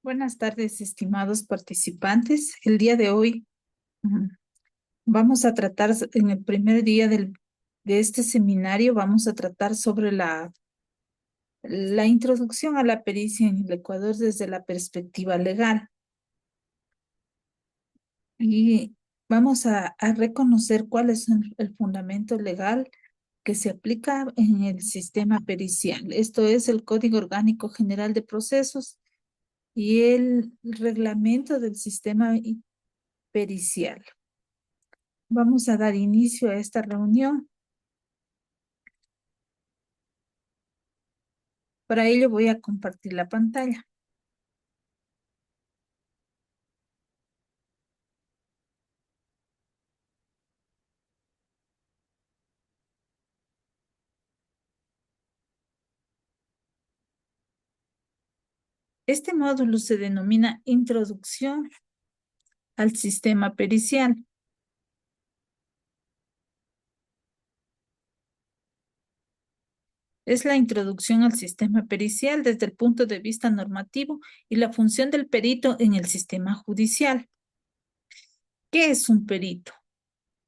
Buenas tardes, estimados participantes. El día de hoy mm, vamos a tratar, en el primer día de este seminario, vamos a tratar sobre la introducción a la pericia en el Ecuador desde la perspectiva legal. Y vamos a reconocer cuál es el fundamento legal que se aplica en el sistema pericial. Esto es el Código Orgánico General de Procesos y el reglamento del sistema pericial. Vamos a dar inicio a esta reunión. Para ello voy a compartir la pantalla. Este módulo se denomina Introducción al Sistema Pericial. Es la introducción al sistema pericial desde el punto de vista normativo y la función del perito en el sistema judicial. ¿Qué es un perito?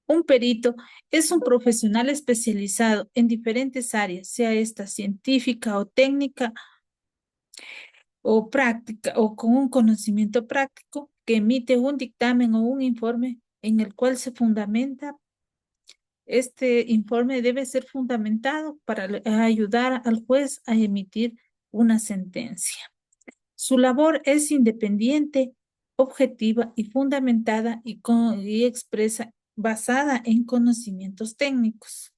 Un perito es un profesional especializado en diferentes áreas, sea esta científica o técnica o práctica o con un conocimiento práctico que emite un dictamen o un informe en el cual se fundamenta. Este informe debe ser fundamentado para ayudar al juez a emitir una sentencia. Su labor es independiente, objetiva y fundamentada y expresa basada en conocimientos técnicos.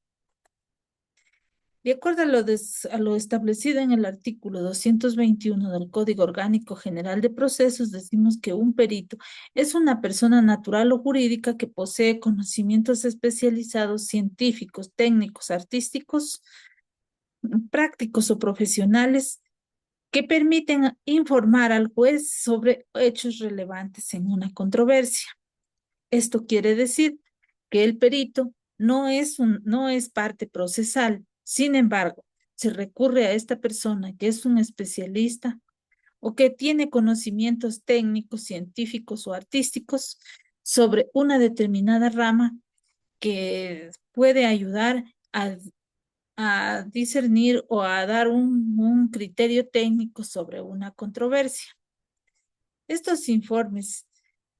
De acuerdo a lo establecido en el artículo 221 del Código Orgánico General de Procesos, decimos que un perito es una persona natural o jurídica que posee conocimientos especializados, científicos, técnicos, artísticos, prácticos o profesionales que permiten informar al juez sobre hechos relevantes en una controversia. Esto quiere decir que el perito no es parte procesal. Sin embargo, se recurre a esta persona que es un especialista o que tiene conocimientos técnicos, científicos o artísticos sobre una determinada rama que puede ayudar a discernir o a dar un criterio técnico sobre una controversia. Estos informes,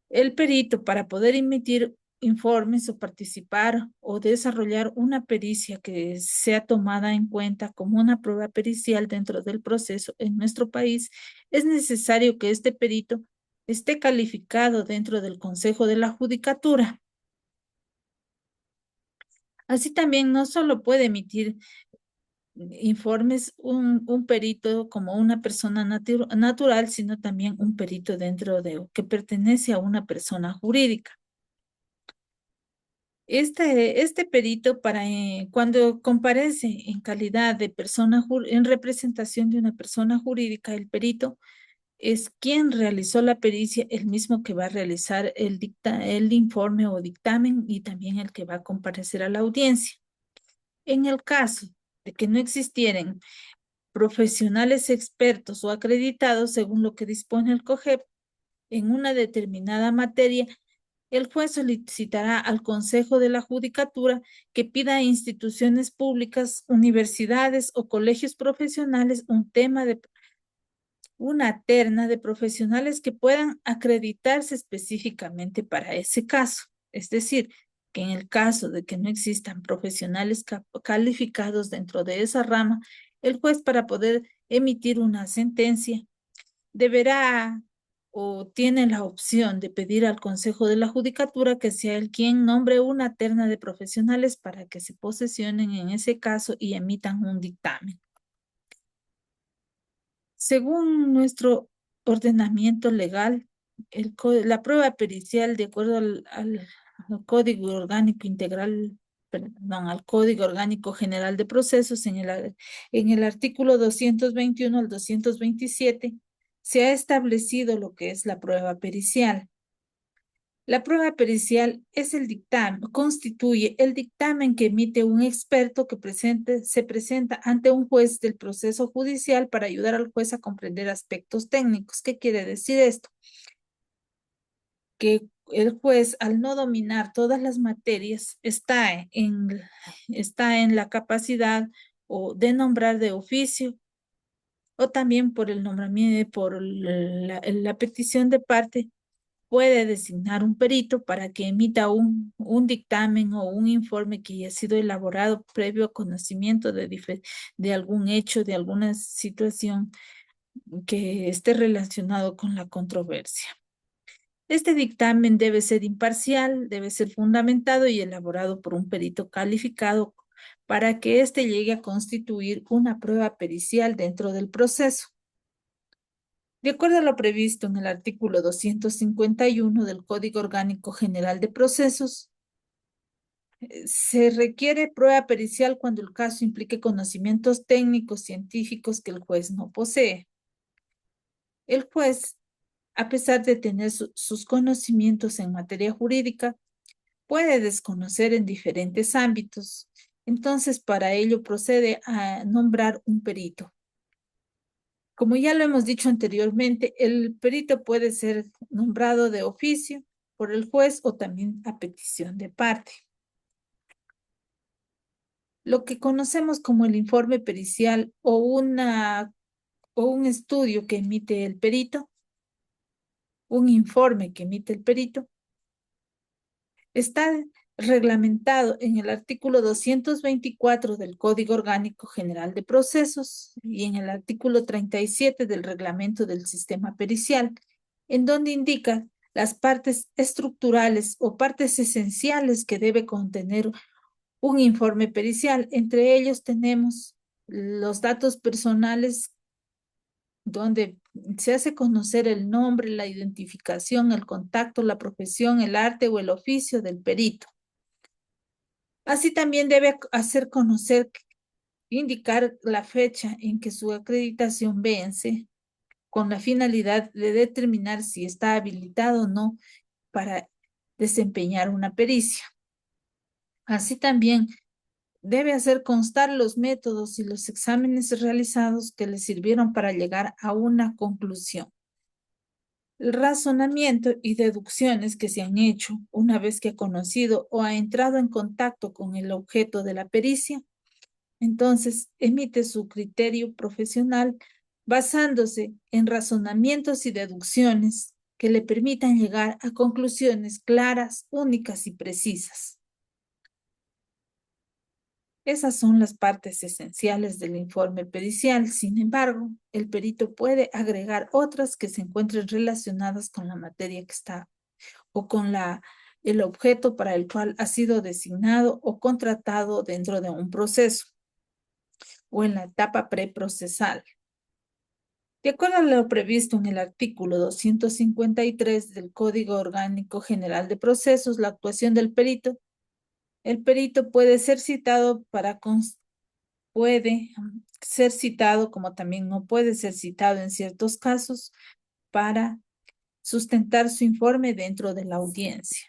el perito para poder emitir informes o participar o desarrollar una pericia que sea tomada en cuenta como una prueba pericial dentro del proceso en nuestro país, es necesario que este perito esté calificado dentro del Consejo de la Judicatura. Así también no solo puede emitir informes un perito como una persona natural, sino también un perito dentro de que pertenece a una persona jurídica. Este perito cuando comparece en calidad de persona en representación de una persona jurídica, el perito es quien realizó la pericia, el mismo que va a realizar el informe o dictamen y también el que va a comparecer a la audiencia. En el caso de que no existieran profesionales expertos o acreditados según lo que dispone el COGEP en una determinada materia, el juez solicitará al Consejo de la Judicatura que pida a instituciones públicas, universidades o colegios profesionales una terna de profesionales que puedan acreditarse específicamente para ese caso. Es decir, que en el caso de que no existan profesionales calificados dentro de esa rama, el juez para poder emitir una sentencia deberá o tiene la opción de pedir al Consejo de la Judicatura que sea el quien nombre una terna de profesionales para que se posesionen en ese caso y emitan un dictamen. Según nuestro ordenamiento legal, la prueba pericial, de acuerdo al Código Orgánico Integral, perdón, al Código Orgánico General de Procesos, en el artículo 221 al 227, se ha establecido lo que es la prueba pericial. La prueba pericial es el dictamen, constituye el dictamen que emite un experto que se presenta ante un juez del proceso judicial para ayudar al juez a comprender aspectos técnicos. ¿Qué quiere decir esto? Que el juez, al no dominar todas las materias, está en la capacidad o de nombrar de oficio o también por el nombramiento, por la petición de parte, puede designar un perito para que emita un dictamen o un informe que haya sido elaborado previo conocimiento de algún hecho, de alguna situación que esté relacionado con la controversia. Este dictamen debe ser imparcial, debe ser fundamentado y elaborado por un perito calificado para que éste llegue a constituir una prueba pericial dentro del proceso. De acuerdo a lo previsto en el artículo 251 del Código Orgánico General de Procesos, se requiere prueba pericial cuando el caso implique conocimientos técnicos científicos que el juez no posee. El juez, a pesar de tener sus conocimientos en materia jurídica, puede desconocer en diferentes ámbitos. Entonces, para ello procede a nombrar un perito. Como ya lo hemos dicho anteriormente, el perito puede ser nombrado de oficio por el juez o también a petición de parte. Lo que conocemos como el informe pericial o un estudio que emite el perito, un informe que emite el perito, está reglamentado en el artículo 224 del Código Orgánico General de Procesos y en el artículo 37 del Reglamento del Sistema Pericial, en donde indica las partes estructurales o partes esenciales que debe contener un informe pericial. Entre ellos tenemos los datos personales, donde se hace conocer el nombre, la identificación, el contacto, la profesión, el arte o el oficio del perito. Así también debe hacer conocer, indicar la fecha en que su acreditación vence, con la finalidad de determinar si está habilitado o no para desempeñar una pericia. Así también debe hacer constar los métodos y los exámenes realizados que le sirvieron para llegar a una conclusión. El razonamiento y deducciones que se han hecho una vez que ha conocido o ha entrado en contacto con el objeto de la pericia, entonces emite su criterio profesional basándose en razonamientos y deducciones que le permitan llegar a conclusiones claras, únicas y precisas. Esas son las partes esenciales del informe pericial. Sin embargo, el perito puede agregar otras que se encuentren relacionadas con la materia que está o con el objeto para el cual ha sido designado o contratado dentro de un proceso o en la etapa preprocesal. De acuerdo a lo previsto en el artículo 253 del Código Orgánico General de Procesos, la actuación del perito, el perito puede ser citado puede ser citado, como también no puede ser citado en ciertos casos, para sustentar su informe dentro de la audiencia.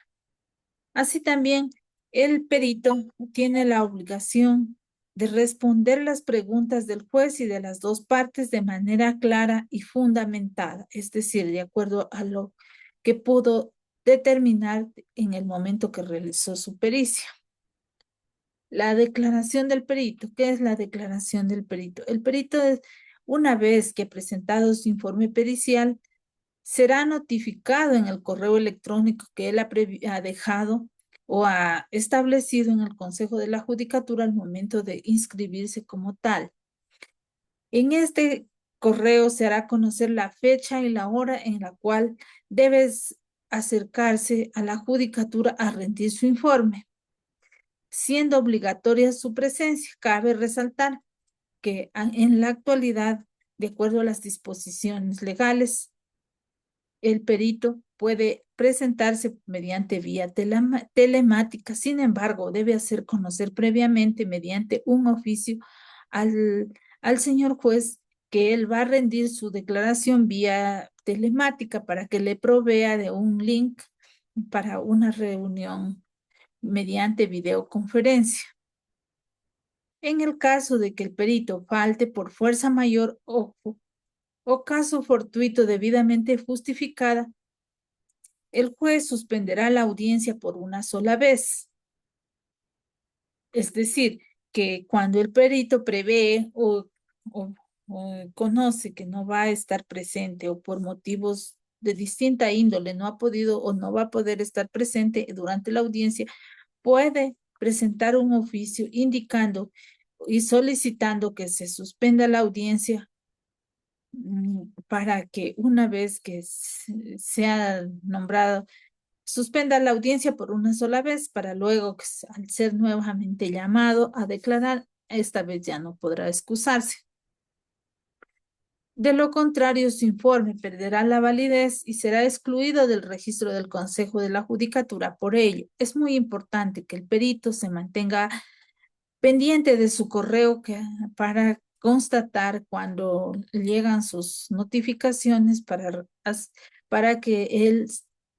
Así también, el perito tiene la obligación de responder las preguntas del juez y de las dos partes de manera clara y fundamentada, es decir, de acuerdo a lo que pudo determinar en el momento que realizó su pericia. La declaración del perito. ¿Qué es la declaración del perito? El perito, una vez que ha presentado su informe pericial, será notificado en el correo electrónico que él ha dejado o ha establecido en el Consejo de la Judicatura al momento de inscribirse como tal. En este correo se hará conocer la fecha y la hora en la cual debes acercarse a la Judicatura a rendir su informe. Siendo obligatoria su presencia, cabe resaltar que en la actualidad, de acuerdo a las disposiciones legales, el perito puede presentarse mediante vía telemática. Sin embargo, debe hacer conocer previamente mediante un oficio al señor juez que él va a rendir su declaración vía telemática para que le provea de un link para una reunión mediante videoconferencia. En el caso de que el perito falte por fuerza mayor o caso fortuito debidamente justificada, el juez suspenderá la audiencia por una sola vez. Es decir, que cuando el perito prevé o conoce que no va a estar presente o por motivos de distinta índole no ha podido o no va a poder estar presente durante la audiencia, puede presentar un oficio indicando y solicitando que se suspenda la audiencia para que una vez que sea nombrado, suspenda la audiencia por una sola vez para luego, al ser nuevamente llamado a declarar, esta vez ya no podrá excusarse. De lo contrario, su informe perderá la validez y será excluido del registro del Consejo de la Judicatura. Por ello, es muy importante que el perito se mantenga pendiente de su correo para constatar cuando llegan sus notificaciones para que él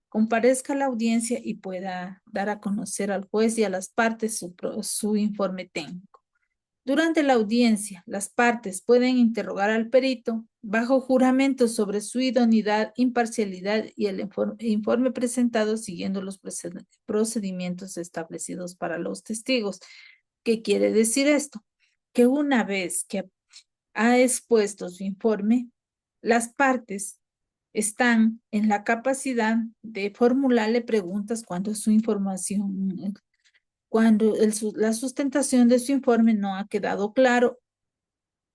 comparezca a la audiencia y pueda dar a conocer al juez y a las partes su informe técnico. Durante la audiencia, las partes pueden interrogar al perito bajo juramento sobre su idoneidad, imparcialidad y el informe presentado siguiendo los procedimientos establecidos para los testigos. ¿Qué quiere decir esto? Que una vez que ha expuesto su informe, las partes están en la capacidad de formularle preguntas cuando su información, cuando la sustentación de su informe no ha quedado claro.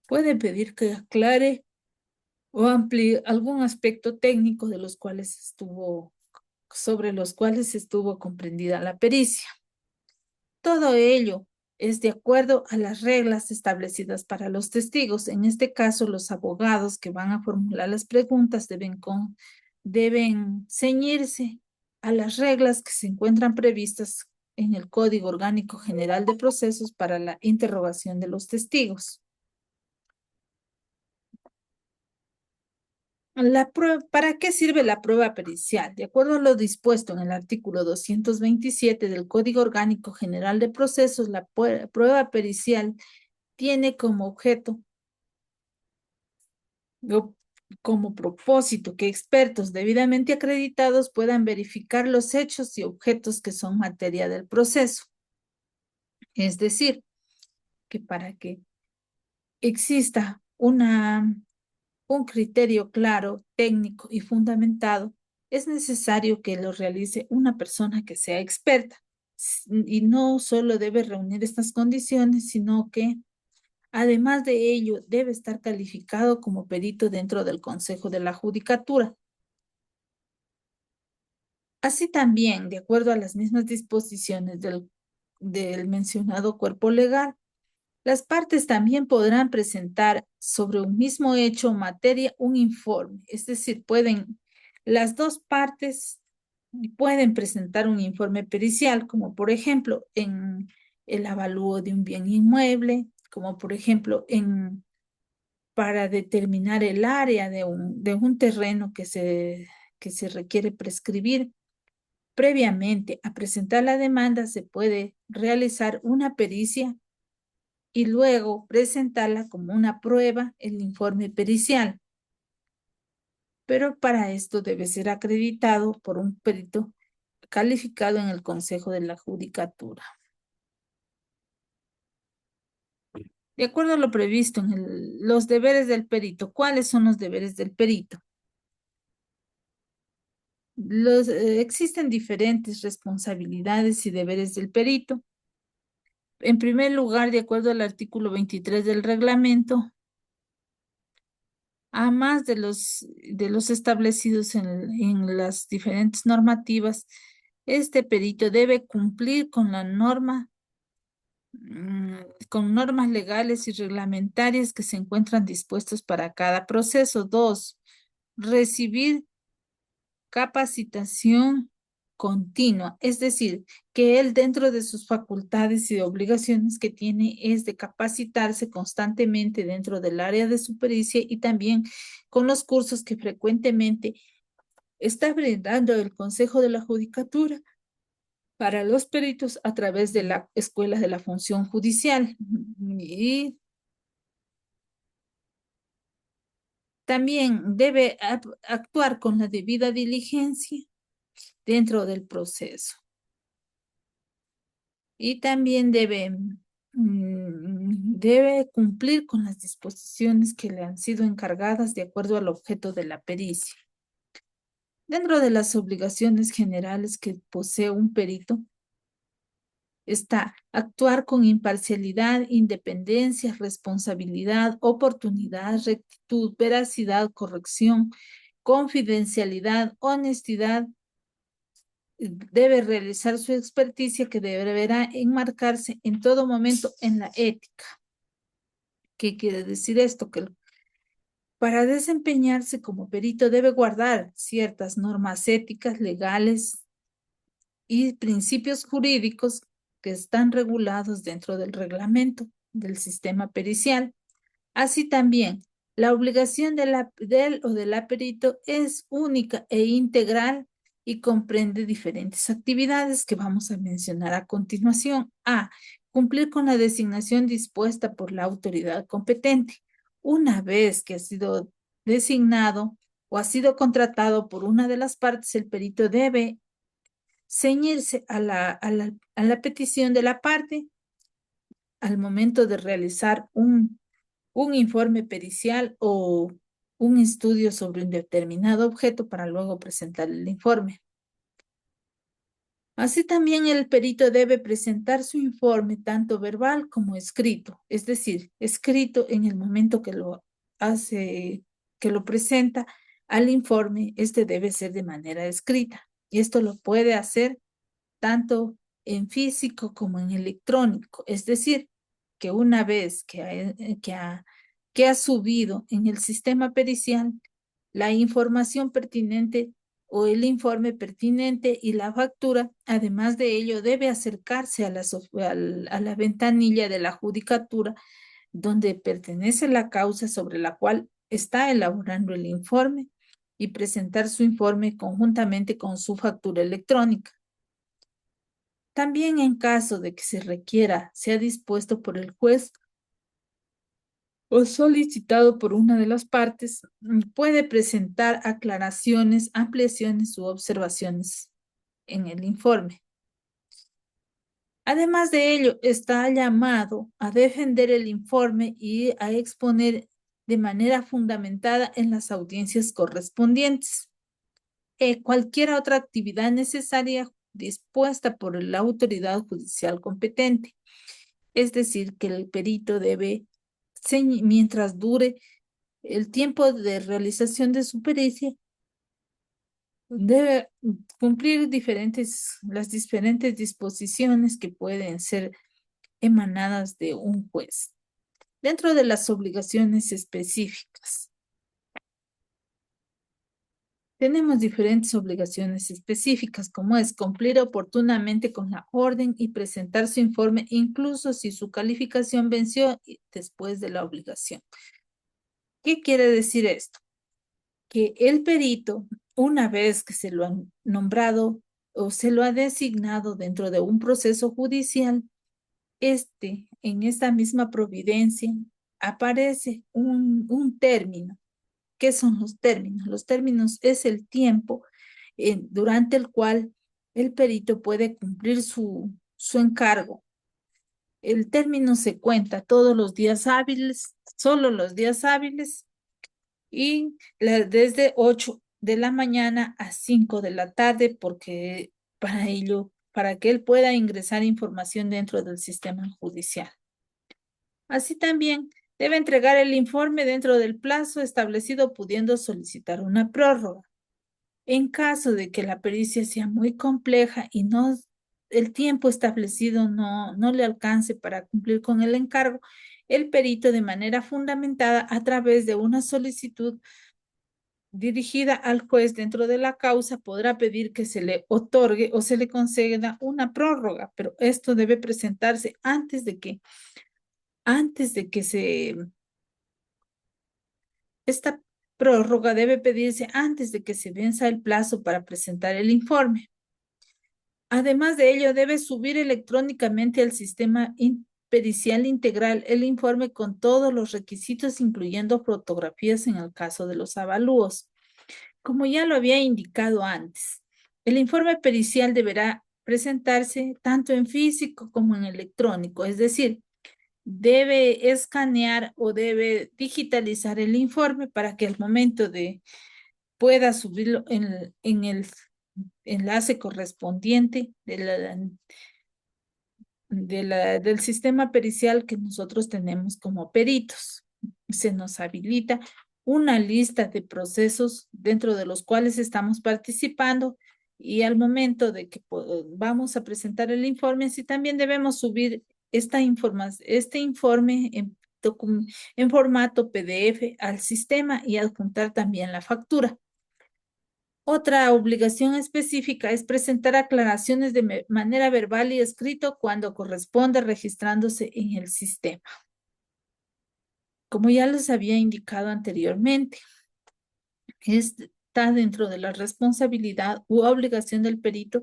Pueden pedir que aclare o amplíe algún aspecto técnico de los cuales sobre los cuales estuvo comprendida la pericia. Todo ello es de acuerdo a las reglas establecidas para los testigos. En este caso, los abogados que van a formular las preguntas deben ceñirse a las reglas que se encuentran previstas en el Código Orgánico General de Procesos para la interrogación de los testigos. ¿Para qué sirve la prueba pericial? De acuerdo a lo dispuesto en el artículo 227 del Código Orgánico General de Procesos, la prueba pericial tiene como objeto o como propósito que expertos debidamente acreditados puedan verificar los hechos y objetos que son materia del proceso. Es decir, que para que exista un criterio claro, técnico y fundamentado, es necesario que lo realice una persona que sea experta. Y no solo debe reunir estas condiciones, sino que además de ello debe estar calificado como perito dentro del Consejo de la Judicatura. Así también, de acuerdo a las mismas disposiciones del mencionado cuerpo legal, las partes también podrán presentar sobre un mismo hecho o materia un informe, es decir, las dos partes pueden presentar un informe pericial, como por ejemplo en el avalúo de un bien inmueble, como por ejemplo para determinar el área de un terreno que se requiere prescribir. Previamente a presentar la demanda se puede realizar una pericia y luego presentarla como una prueba, el informe pericial. Pero para esto debe ser acreditado por un perito calificado en el Consejo de la Judicatura. De acuerdo a lo previsto en los deberes del perito, ¿cuáles son los deberes del perito? Existen diferentes responsabilidades y deberes del perito. En primer lugar, de acuerdo al artículo 23 del reglamento, a más de los establecidos en las diferentes normativas, este perito debe cumplir con la norma, con normas legales y reglamentarias que se encuentran dispuestos para cada proceso. Dos, recibir capacitación continua, es decir, que él dentro de sus facultades y obligaciones que tiene es de capacitarse constantemente dentro del área de su pericia y también con los cursos que frecuentemente está brindando el Consejo de la Judicatura para los peritos a través de la Escuela de la Función Judicial. Y también debe actuar con la debida diligencia dentro del proceso. Y también debe cumplir con las disposiciones que le han sido encargadas de acuerdo al objeto de la pericia. Dentro de las obligaciones generales que posee un perito, está actuar con imparcialidad, independencia, responsabilidad, oportunidad, rectitud, veracidad, corrección, confidencialidad, honestidad. Debe realizar su experticia que deberá enmarcarse en todo momento en la ética. ¿Qué quiere decir esto? Que para desempeñarse como perito debe guardar ciertas normas éticas, legales y principios jurídicos que están regulados dentro del reglamento del sistema pericial. Así también, la obligación del o de la perito es única e integral y comprende diferentes actividades que vamos a mencionar a continuación. A. Cumplir con la designación dispuesta por la autoridad competente. Una vez que ha sido designado o ha sido contratado por una de las partes, el perito debe ceñirse a la petición de la parte al momento de realizar un informe pericial o un estudio sobre un determinado objeto para luego presentar el informe. Así también el perito debe presentar su informe tanto verbal como escrito, es decir, escrito en el momento que lo hace, que lo presenta al informe, este debe ser de manera escrita. Y esto lo puede hacer tanto en físico como en electrónico. Es decir, que una vez que ha subido en el sistema pericial la información pertinente o el informe pertinente y la factura, además de ello, debe acercarse a la ventanilla de la judicatura donde pertenece la causa sobre la cual está elaborando el informe y presentar su informe conjuntamente con su factura electrónica. También en caso de que se requiera, sea dispuesto por el juez o solicitado por una de las partes, puede presentar aclaraciones, ampliaciones u observaciones en el informe. Además de ello, está llamado a defender el informe y a exponer de manera fundamentada en las audiencias correspondientes. Cualquier otra actividad necesaria dispuesta por la autoridad judicial competente. Es decir, que el perito debe, mientras dure el tiempo de realización de su pericia, debe cumplir las diferentes disposiciones que pueden ser emanadas de un juez. Dentro de las obligaciones específicas, tenemos diferentes obligaciones específicas, como es cumplir oportunamente con la orden y presentar su informe, incluso si su calificación venció después de la obligación. ¿Qué quiere decir esto? Que el perito, una vez que se lo han nombrado o se lo ha designado dentro de un proceso judicial, en esta misma providencia, aparece un término. ¿Qué son los términos? Los términos es el tiempo durante el cual el perito puede cumplir su encargo. El término se cuenta todos los días hábiles, solo los días hábiles, y desde 8 de la mañana a 5 de la tarde, porque para ello, para que él pueda ingresar información dentro del sistema judicial. Así también debe entregar el informe dentro del plazo establecido, pudiendo solicitar una prórroga. En caso de que la pericia sea muy compleja y el tiempo establecido no le alcance para cumplir con el encargo, el perito, de manera fundamentada a través de una solicitud dirigida al juez dentro de la causa, podrá pedir que se le otorgue o se le conceda una prórroga, pero esto debe presentarse antes de que esta prórroga debe pedirse antes de que se venza el plazo para presentar el informe. Además de ello, debe subir electrónicamente al sistema pericial integral el informe con todos los requisitos, incluyendo fotografías en el caso de los avalúos. Como ya lo había indicado antes, el informe pericial deberá presentarse tanto en físico como en electrónico, es decir, debe escanear o debe digitalizar el informe para que al momento de pueda subirlo en el enlace correspondiente del sistema pericial que nosotros tenemos como peritos. Se nos habilita una lista de procesos dentro de los cuales estamos participando y al momento de que vamos a presentar el informe, así también debemos subir este informe en formato PDF al sistema y adjuntar también la factura. Otra obligación específica es presentar aclaraciones de manera verbal y escrito cuando corresponde registrándose en el sistema. Como ya les había indicado anteriormente, está dentro de la responsabilidad u obligación del perito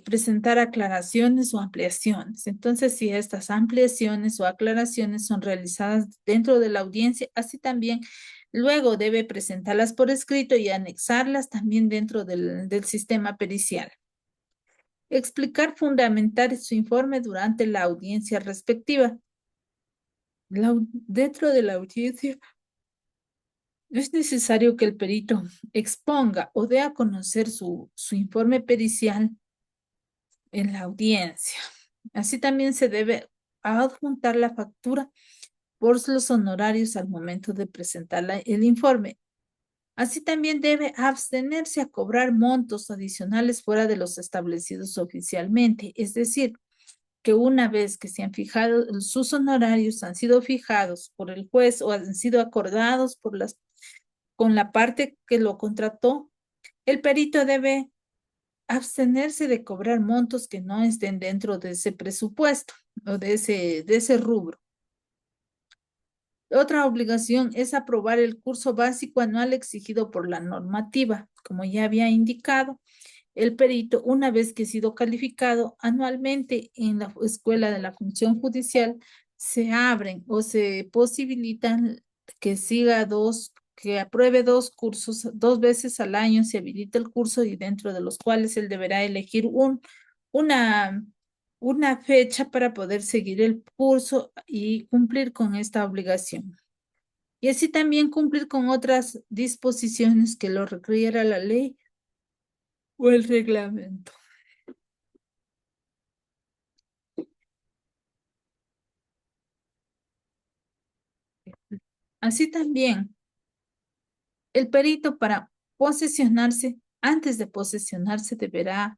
presentar aclaraciones o ampliaciones. Entonces, si estas ampliaciones o aclaraciones son realizadas dentro de la audiencia, así también luego debe presentarlas por escrito y anexarlas también dentro del sistema pericial. Explicar, fundamentar su informe durante la audiencia respectiva. Dentro de la audiencia es necesario que el perito exponga o dé a conocer su informe pericial en la audiencia. Así también se debe adjuntar la factura por los honorarios al momento de presentar el informe. Así también debe abstenerse a cobrar montos adicionales fuera de los establecidos oficialmente. Es decir, que una vez que se han fijado, sus honorarios han sido fijados por el juez o han sido acordados con la parte que lo contrató, el perito debe abstenerse de cobrar montos que no estén dentro de ese presupuesto o de ese rubro. Otra obligación es aprobar el curso básico anual exigido por la normativa. Como ya había indicado, el perito, una vez que ha sido calificado anualmente en la Escuela de la Función Judicial, se abren o se posibilitan que que apruebe 2 cursos, 2 veces al año se habilita el curso y dentro de los cuales él deberá elegir una, una fecha para poder seguir el curso y cumplir con esta obligación. Y así también cumplir con otras disposiciones que lo requiera la ley o el reglamento. Así también, el perito para posesionarse, antes de posesionarse, deberá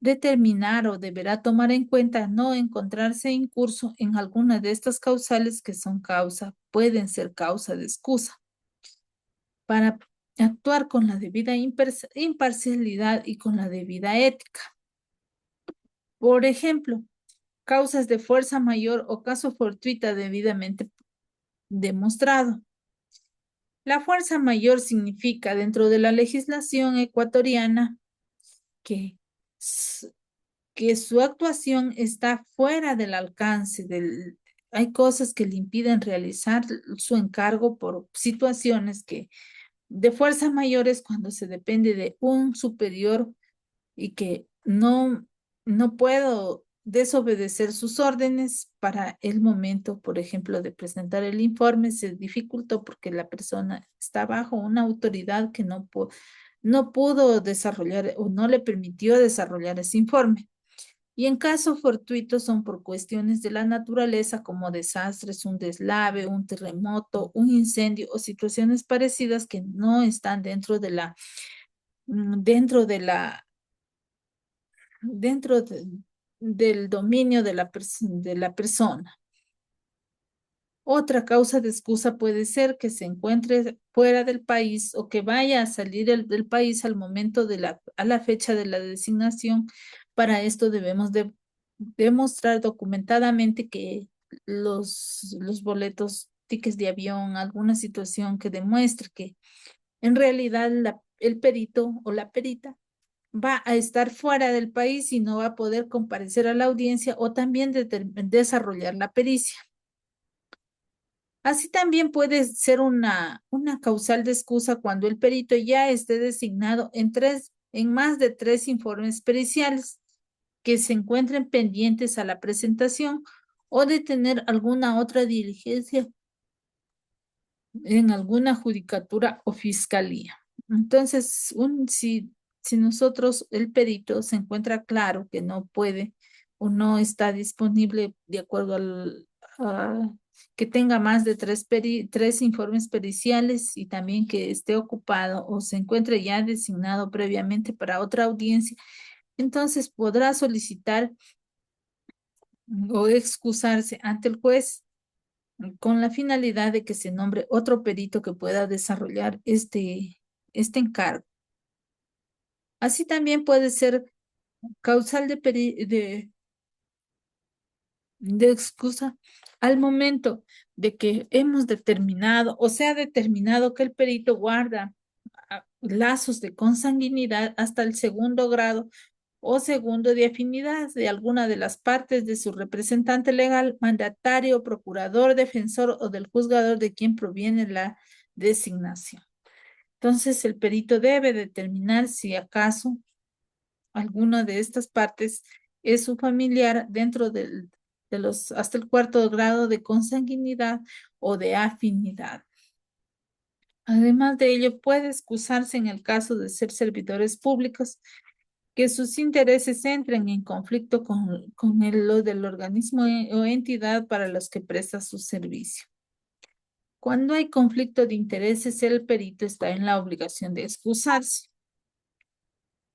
determinar o deberá tomar en cuenta no encontrarse incurso en alguna de estas causales que pueden ser causa de excusa, para actuar con la debida imparcialidad y con la debida ética. Por ejemplo, causas de fuerza mayor o caso fortuita debidamente demostrado. La fuerza mayor significa dentro de la legislación ecuatoriana que, que su actuación está fuera del alcance hay cosas que le impiden realizar su encargo por situaciones que de fuerza mayor es cuando se depende de un superior y que no puedo desobedecer sus órdenes para el momento, por ejemplo, de presentar el informe, se dificultó porque la persona está bajo una autoridad que no pudo desarrollar o no le permitió desarrollar ese informe. Y en casos fortuitos son por cuestiones de la naturaleza como desastres, un deslave, un terremoto, un incendio o situaciones parecidas que no están dentro de la dentro del dominio de la persona. Otra causa de excusa puede ser que se encuentre fuera del país o que vaya a salir del país al momento a la fecha de la designación. Para esto debemos demostrar documentadamente que los boletos tickets de avión, alguna situación que demuestre que en realidad el perito o la perita va a estar fuera del país y no va a poder comparecer a la audiencia o también desarrollar la pericia. Así también puede ser una causal de excusa cuando el perito ya esté designado en más de 3 informes periciales que se encuentren pendientes a la presentación o de tener alguna otra diligencia en alguna judicatura o fiscalía. Entonces, si nosotros, el perito, se encuentra claro que no puede o no está disponible de acuerdo que tenga más de 3 informes periciales y también que esté ocupado o se encuentre ya designado previamente para otra audiencia, entonces podrá solicitar o excusarse ante el juez con la finalidad de que se nombre otro perito que pueda desarrollar este encargo. Así también puede ser causal de excusa al momento de que hemos determinado o se ha determinado que el perito guarda lazos de consanguinidad hasta el segundo grado o segundo de afinidad de alguna de las partes de su representante legal, mandatario, procurador, defensor o del juzgador de quien proviene la designación. Entonces, el perito debe determinar si acaso alguna de estas partes es su familiar dentro hasta el cuarto grado de consanguinidad o de afinidad. Además de ello, puede excusarse en el caso de ser servidores públicos que sus intereses entren en conflicto con lo del organismo o entidad para los que presta su servicio. Cuando hay conflicto de intereses, el perito está en la obligación de excusarse.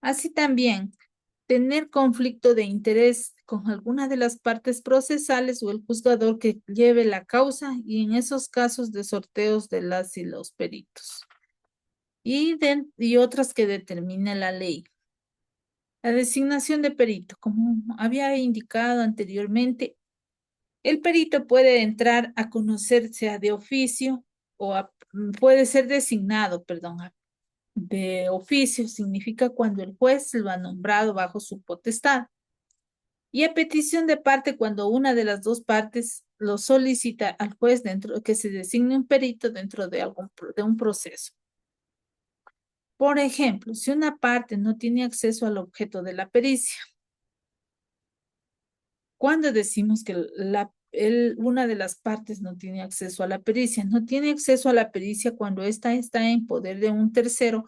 Así también, tener conflicto de interés con alguna de las partes procesales o el juzgador que lleve la causa y en esos casos de sorteos de las y los peritos. Y otras que determine la ley. La designación de perito, como había indicado anteriormente, el perito puede entrar a conocerse de oficio puede ser designado, perdón, de oficio, significa cuando el juez lo ha nombrado bajo su potestad. Y a petición de parte cuando una de las dos partes lo solicita al juez dentro que se designe un perito dentro de un proceso. Por ejemplo, si una parte no tiene acceso al objeto de la pericia, cuando decimos que una de las partes no tiene acceso a la pericia, no tiene acceso a la pericia cuando ésta está en poder de un tercero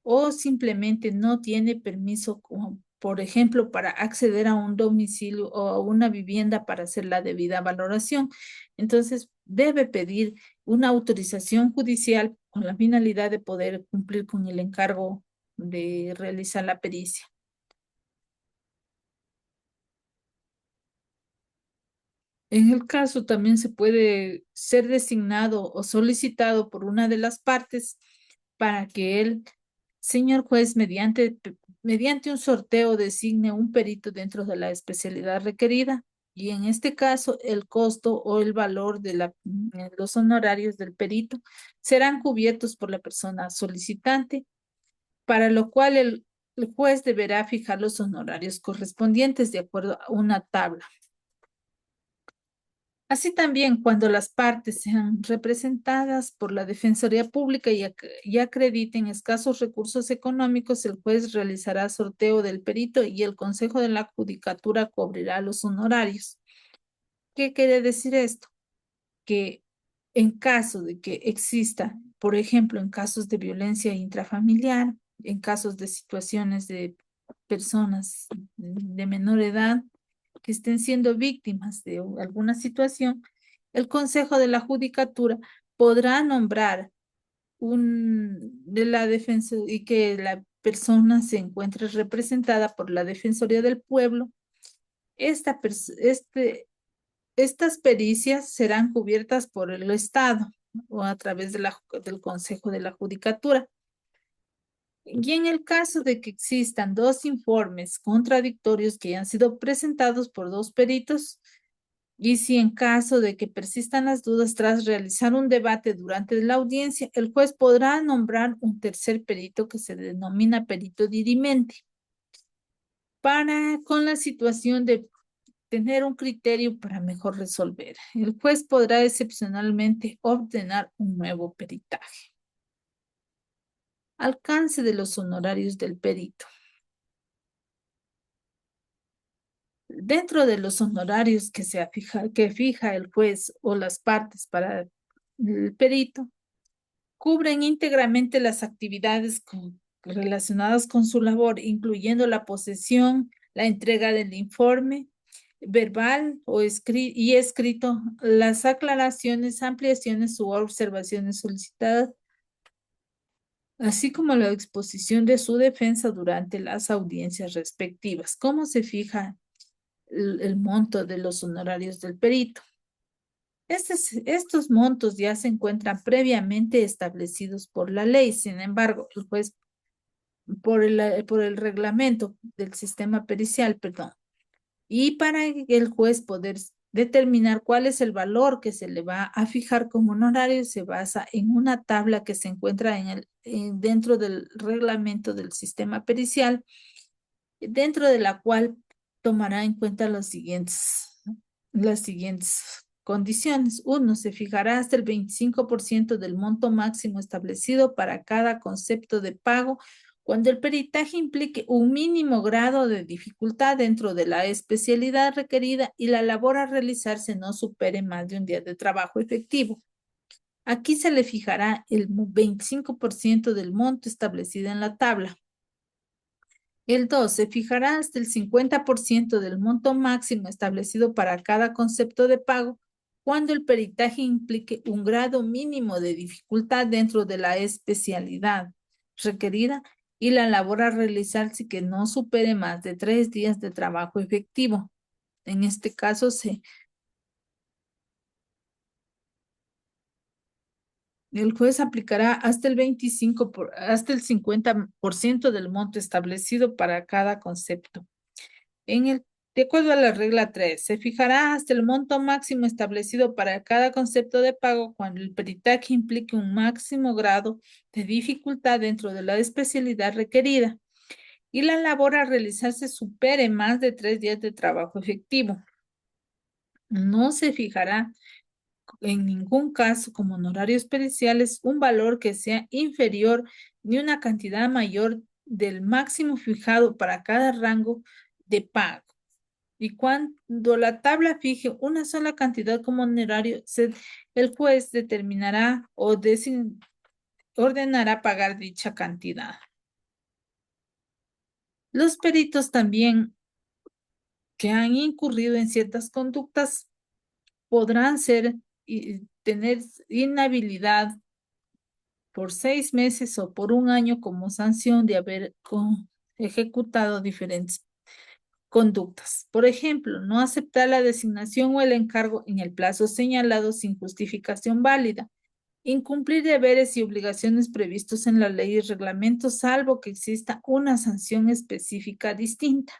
o simplemente no tiene permiso, como, por ejemplo, para acceder a un domicilio o a una vivienda para hacer la debida valoración. Entonces, debe pedir una autorización judicial con la finalidad de poder cumplir con el encargo de realizar la pericia. En el caso también se puede ser designado o solicitado por una de las partes para que el señor juez, mediante un sorteo, designe un perito dentro de la especialidad requerida. Y en este caso, el costo o el valor de los honorarios del perito serán cubiertos por la persona solicitante, para lo cual el juez deberá fijar los honorarios correspondientes de acuerdo a una tabla. Así también, cuando las partes sean representadas por la Defensoría Pública y acrediten escasos recursos económicos, el juez realizará sorteo del perito y el Consejo de la Judicatura cubrirá los honorarios. ¿Qué quiere decir esto? Que en caso de que exista, por ejemplo, en casos de violencia intrafamiliar, en casos de situaciones de personas de menor edad, que estén siendo víctimas de alguna situación, el Consejo de la Judicatura podrá nombrar de la defensa y que la persona se encuentre representada por la Defensoría del Pueblo. Estas pericias serán cubiertas por el Estado o a través del Consejo de la Judicatura. Y en el caso de que existan dos informes contradictorios que hayan sido presentados por dos peritos, Y si en caso de que persistan las dudas tras realizar un debate durante la audiencia, el juez podrá nombrar un tercer perito que se denomina perito dirimente con la situación de tener un criterio para mejor resolver. El juez podrá excepcionalmente ordenar un nuevo peritaje. Alcance de los honorarios del perito. Dentro de los honorarios que fija el juez o las partes para el perito, cubren íntegramente las actividades relacionadas con su labor, incluyendo la posesión, la entrega del informe verbal y escrito, las aclaraciones, ampliaciones u observaciones solicitadas, así como la exposición de su defensa durante las audiencias respectivas. ¿Cómo se fija el monto de los honorarios del perito? Estos montos ya se encuentran previamente establecidos por la ley. Sin embargo, el juez, por el reglamento del sistema pericial, perdón, y para el juez poder determinar cuál es el valor que se le va a fijar como honorario, se basa en una tabla que se encuentra dentro del reglamento del sistema pericial, dentro de la cual tomará en cuenta las siguientes condiciones. Uno, se fijará hasta el 25% del monto máximo establecido para cada concepto de pago cuando el peritaje implique un mínimo grado de dificultad dentro de la especialidad requerida y la labor a realizarse no supere más de un día de trabajo efectivo. Aquí se le fijará el 25% del monto establecido en la tabla. El 2, se fijará hasta el 50% del monto máximo establecido para cada concepto de pago cuando el peritaje implique un grado mínimo de dificultad dentro de la especialidad requerida y la labor a realizarse que no supere más de 3 días de trabajo efectivo. En este caso, el juez aplicará hasta el 50% del monto establecido para cada concepto. De acuerdo a la regla 3, se fijará hasta el monto máximo establecido para cada concepto de pago cuando el peritaje implique un máximo grado de dificultad dentro de la especialidad requerida y la labor a realizarse supere más de 3 días de trabajo efectivo. No se fijará en ningún caso como honorarios periciales un valor que sea inferior ni una cantidad mayor del máximo fijado para cada rango de pago. Y cuando la tabla fije una sola cantidad como honorario, el juez determinará o ordenará pagar dicha cantidad. Los peritos también que han incurrido en ciertas conductas podrán tener inhabilidad por 6 meses o por un año como sanción de haber ejecutado diferentes conductas. Por ejemplo, no aceptar la designación o el encargo en el plazo señalado sin justificación válida. Incumplir deberes y obligaciones previstos en la ley y reglamento, salvo que exista una sanción específica distinta.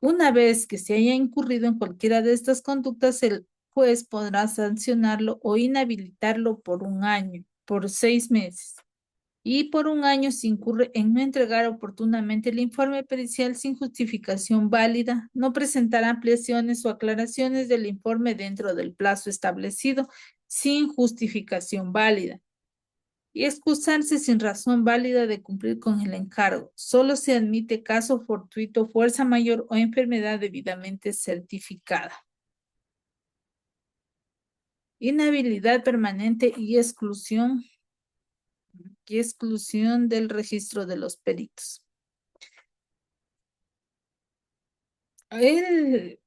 Una vez que se haya incurrido en cualquiera de estas conductas, el juez podrá sancionarlo o inhabilitarlo por un año, por 6 meses. Y por un año se incurre en no entregar oportunamente el informe pericial sin justificación válida, no presentar ampliaciones o aclaraciones del informe dentro del plazo establecido sin justificación válida y excusarse sin razón válida de cumplir con el encargo. Solo se admite caso fortuito, fuerza mayor o enfermedad debidamente certificada. Inhabilidad permanente y exclusión del registro de los peritos. El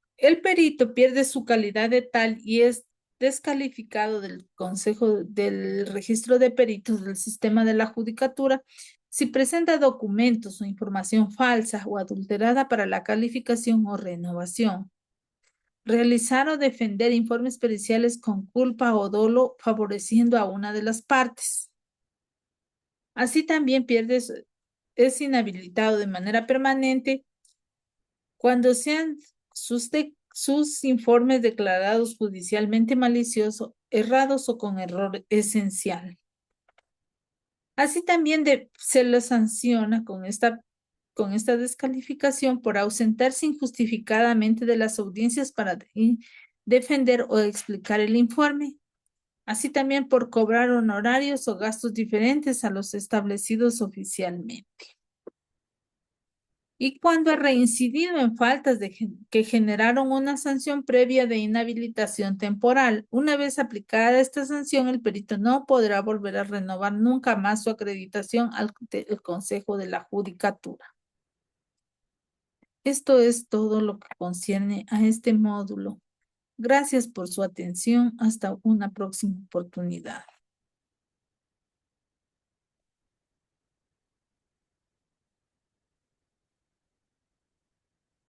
perito pierde su calidad de tal y es descalificado del Consejo del Registro de Peritos del Sistema de la Judicatura si presenta documentos o información falsa o adulterada para la calificación o renovación. Realizar o defender informes periciales con culpa o dolo favoreciendo a una de las partes. Así también es inhabilitado de manera permanente cuando sean sus informes declarados judicialmente maliciosos, errados o con error esencial. Así también se le sanciona con esta descalificación por ausentarse injustificadamente de las audiencias para defender o explicar el informe, así también por cobrar honorarios o gastos diferentes a los establecidos oficialmente. Y cuando ha reincidido en faltas que generaron una sanción previa de inhabilitación temporal, una vez aplicada esta sanción, el perito no podrá volver a renovar nunca más su acreditación al Consejo de la Judicatura. Esto es todo lo que concierne a este módulo. Gracias por su atención. Hasta una próxima oportunidad.